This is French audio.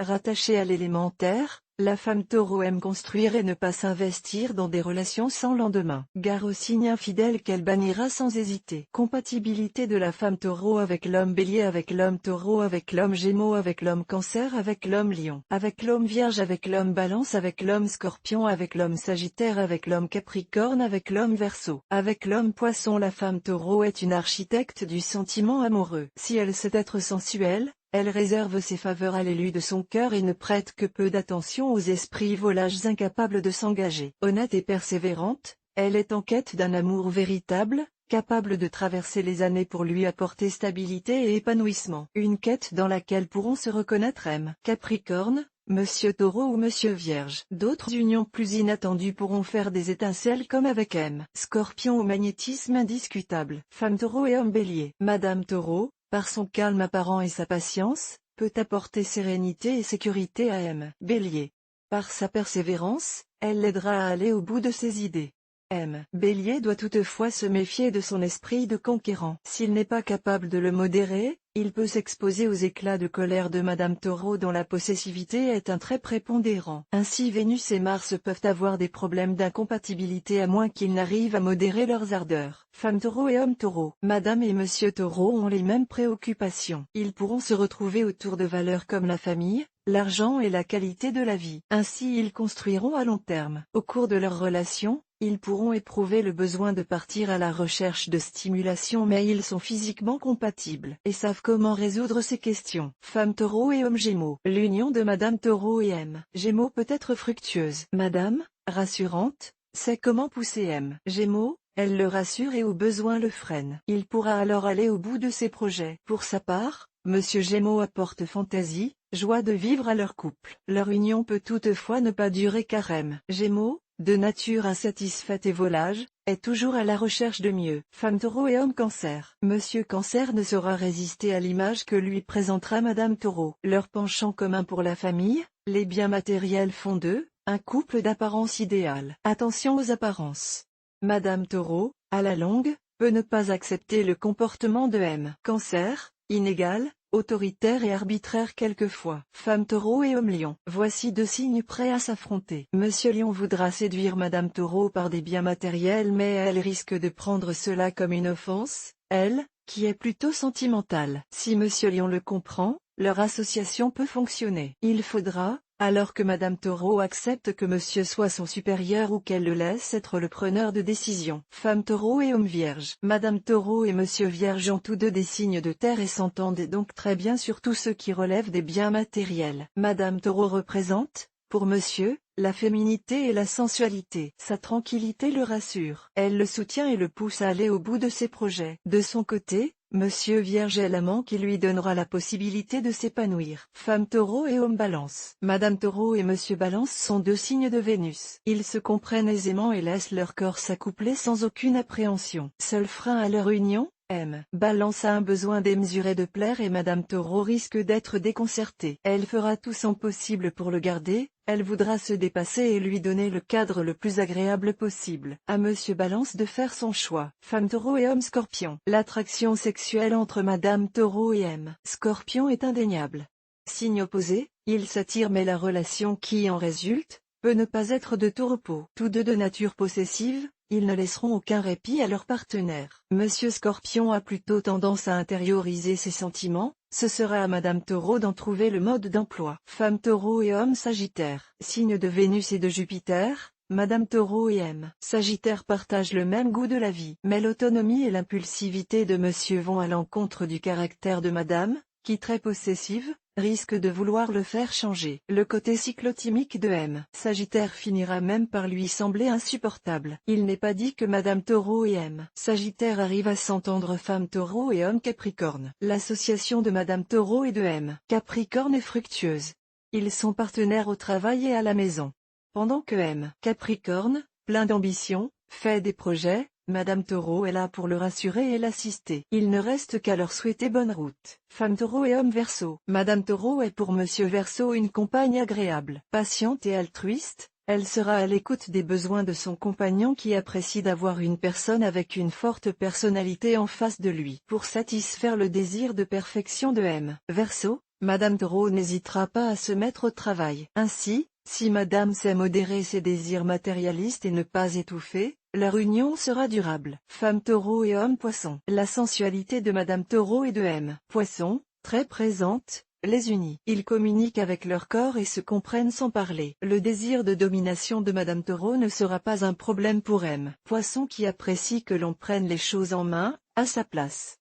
Rattachée à l'élémentaire, la femme taureau aime construire et ne pas s'investir dans des relations sans lendemain. Gare au signe infidèle qu'elle bannira sans hésiter. Compatibilité de la femme taureau avec l'homme bélier, avec l'homme taureau, avec l'homme gémeaux, avec l'homme cancer, avec l'homme lion, avec l'homme vierge, avec l'homme balance, avec l'homme scorpion, avec l'homme sagittaire, avec l'homme capricorne, avec l'homme verseau, avec l'homme poisson. La femme taureau est une architecte du sentiment amoureux. Si elle sait être sensuelle, elle réserve ses faveurs à l'élu de son cœur et ne prête que peu d'attention aux esprits volages incapables de s'engager. Honnête et persévérante, elle est en quête d'un amour véritable, capable de traverser les années pour lui apporter stabilité et épanouissement. Une quête dans laquelle pourront se reconnaître M. Capricorne, Monsieur Taureau ou Monsieur Vierge. D'autres unions plus inattendues pourront faire des étincelles comme avec M. Scorpion au magnétisme indiscutable. Femme Taureau et homme Bélier. Madame Taureau, par son calme apparent et sa patience, peut apporter sérénité et sécurité à M. Bélier. Par sa persévérance, elle l'aidera à aller au bout de ses idées. M. Bélier doit toutefois se méfier de son esprit de conquérant. S'il n'est pas capable de le modérer, il peut s'exposer aux éclats de colère de Madame Taureau dont la possessivité est un trait prépondérant. Ainsi Vénus et Mars peuvent avoir des problèmes d'incompatibilité à moins qu'ils n'arrivent à modérer leurs ardeurs. Femme Taureau et homme Taureau. Madame et Monsieur Taureau ont les mêmes préoccupations. Ils pourront se retrouver autour de valeurs comme la famille, l'argent et la qualité de la vie. Ainsi ils construiront à long terme. Au cours de leur relation, ils pourront éprouver le besoin de partir à la recherche de stimulation, mais ils sont physiquement compatibles et savent comment résoudre ces questions. Femme Taureau et homme Gémeaux. L'union de Madame Taureau et M. Gémeaux peut être fructueuse. Madame, rassurante, sait comment pousser M. Gémeaux, elle le rassure et au besoin le freine. Il pourra alors aller au bout de ses projets. Pour sa part, Monsieur Gémeaux apporte fantaisie, joie de vivre à leur couple. Leur union peut toutefois ne pas durer car M. Gémeaux, de nature insatisfaite et volage, est toujours à la recherche de mieux. Femme Taureau et homme Cancer. Monsieur Cancer ne saura résister à l'image que lui présentera Madame Taureau. Leur penchant commun pour la famille, les biens matériels font d'eux un couple d'apparence idéale. Attention aux apparences. Madame Taureau, à la longue, peut ne pas accepter le comportement de M. Cancer, inégal, autoritaire et arbitraire quelquefois. Femme Taureau et homme Lion. Voici deux signes prêts à s'affronter. Monsieur Lion voudra séduire Madame Taureau par des biens matériels, mais elle risque de prendre cela comme une offense, elle, qui est plutôt sentimentale. Si Monsieur Lion le comprend, leur association peut fonctionner. Il faudra, alors que Madame Taureau accepte que Monsieur soit son supérieur ou qu'elle le laisse être le preneur de décision. Femme Taureau et homme Vierge. Madame Taureau et Monsieur Vierge ont tous deux des signes de terre et s'entendent donc très bien sur tout ce qui relève des biens matériels. Madame Taureau représente, pour Monsieur, la féminité et la sensualité. Sa tranquillité le rassure. Elle le soutient et le pousse à aller au bout de ses projets. De son côté, Monsieur Vierge est l'amant qui lui donnera la possibilité de s'épanouir. Femme Taureau et homme Balance. Madame Taureau et Monsieur Balance sont deux signes de Vénus. Ils se comprennent aisément et laissent leur corps s'accoupler sans aucune appréhension. Seul frein à leur union, M. Balance a un besoin démesuré de plaire et Madame Taureau risque d'être déconcertée. Elle fera tout son possible pour le garder, elle voudra se dépasser et lui donner le cadre le plus agréable possible. À Monsieur Balance de faire son choix. Femme Taureau et homme Scorpion. L'attraction sexuelle entre Madame Taureau et M. Scorpion est indéniable. Signe opposé, ils s'attirent mais la relation qui en résulte, peut ne pas être de tout repos. Tous deux de nature possessive, ils ne laisseront aucun répit à leur partenaire. Monsieur Scorpion a plutôt tendance à intérioriser ses sentiments, ce sera à Madame Taureau d'en trouver le mode d'emploi. Femme Taureau et homme Sagittaire. Signe de Vénus et de Jupiter, Madame Taureau et M. Sagittaire partagent le même goût de la vie. Mais l'autonomie et l'impulsivité de Monsieur vont à l'encontre du caractère de Madame, qui très possessive, risque de vouloir le faire changer. Le côté cyclotimique de M. Sagittaire finira même par lui sembler insupportable. Il n'est pas dit que Madame Taureau et M. Sagittaire arrive à s'entendre. Femme Taureau et homme Capricorne. L'association de Madame Taureau et de M. Capricorne est fructueuse. Ils sont partenaires au travail et à la maison. Pendant que M. Capricorne, plein d'ambition, fait des projets, Madame Taureau est là pour le rassurer et l'assister. Il ne reste qu'à leur souhaiter bonne route. Femme Taureau et homme Verseau. Madame Taureau est pour Monsieur Verseau une compagne agréable. Patiente et altruiste, elle sera à l'écoute des besoins de son compagnon qui apprécie d'avoir une personne avec une forte personnalité en face de lui. Pour satisfaire le désir de perfection de M. Verseau, Madame Taureau n'hésitera pas à se mettre au travail. Ainsi, si Madame sait modérer ses désirs matérialistes et ne pas étouffer, leur union sera durable. Femme Taureau et homme Poisson. La sensualité de Madame Taureau et de M. Poisson, très présente, les unit. Ils communiquent avec leur corps et se comprennent sans parler. Le désir de domination de Madame Taureau ne sera pas un problème pour M. Poisson qui apprécie que l'on prenne les choses en main, à sa place.